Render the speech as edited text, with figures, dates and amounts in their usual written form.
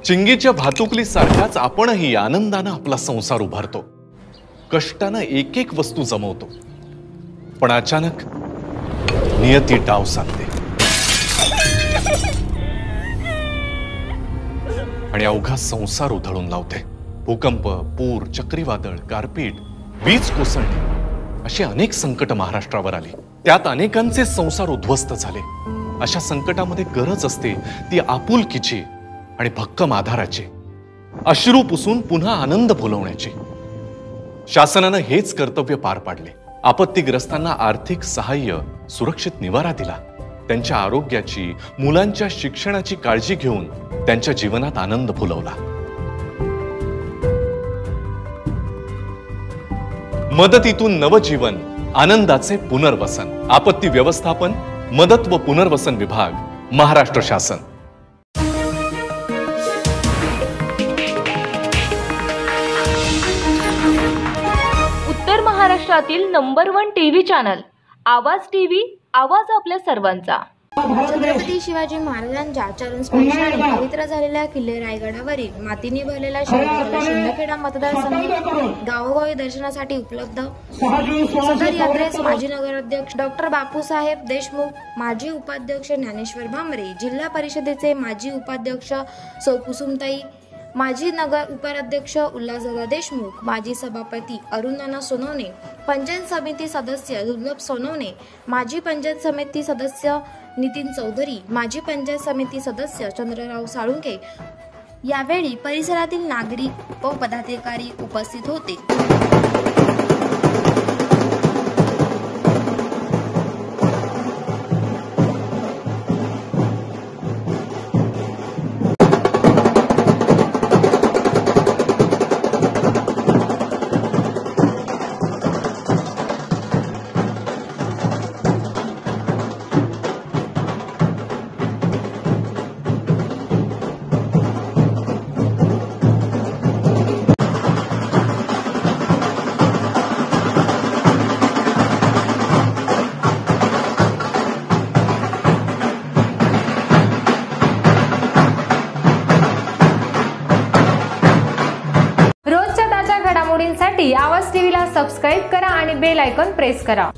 चिंगीच्या भातुकली सारखाच आपणही आनंदानं आपला संसार उभारतो, कष्टानं एक एक वस्तू जमवतो, पण अचानक नियती डाव सांगते आणि अवघा संसार उधळून लावते। भूकंप, पूर, चक्रीवादळ, गारपीट, वीज कोसळणे अशी अनेक संकट महाराष्ट्रावर आली। त्यात अनेकांचे संसार उद्ध्वस्त झाले। अशा संकटामध्ये गरज असते ती आपुलकीची आणि भक्कम आधाराची, अश्रू पुसून पुन्हा आनंद फुलवण्याची। शासनानं हेच कर्तव्य पार पाडले। आपत्तीग्रस्तांना आर्थिक सहाय्य, सुरक्षित निवारा दिला, त्यांच्या आरोग्याची, मुलांच्या शिक्षणाची काळजी घेऊन त्यांच्या जीवनात आनंद फुलवला। मदतीतून नवजीवन, आनंदाचे पुनर्वसन। आपत्ती व्यवस्थापन, मदत व पुनर्वसन विभाग, महाराष्ट्र शासन। उत्तर महाराष्ट्रातील नंबर 1 टीव्ही चॅनल आवाज टीव्ही, आवाज आपल्या सर्वांचा। छत्रपती शिवाजी महाराजांच्या चरणस्पर्शाने पवित्र झालेल्या किल्ले रायगडावरील मातीने भरलेला शिंदखेडा मतदारसंघ गावोगावी दर्शनासाठी उपलब्ध। सदर यात्रेस माजी नगराध्यक्ष डॉक्टर बापूसाहेब देशमुख, माजी उपाध्यक्ष ज्ञानेश्वर भामरे, जिल्हा परिषदेचे माजी उपाध्यक्ष सौ कुसुमताई, माजी नगर उपाध्यक्ष उल्हासदादा देशमुख, माजी सभापती अरुणनाना सोनवणे, पंचायत समिती सदस्य दुर्लभ सोनवणे, माजी पंचायत समिती सदस्य नितीन चौधरी, माजी पंचायत समिती सदस्य चंद्रराव साळुंके यावेळी परिसरातील नागरिक व पदाधिकारी उपस्थित होते। रोजच्या ताज्या घडामोडींसाठी आवाज टीव्हीला सबस्क्राईब करा आणि बेल आयकॉन प्रेस करा।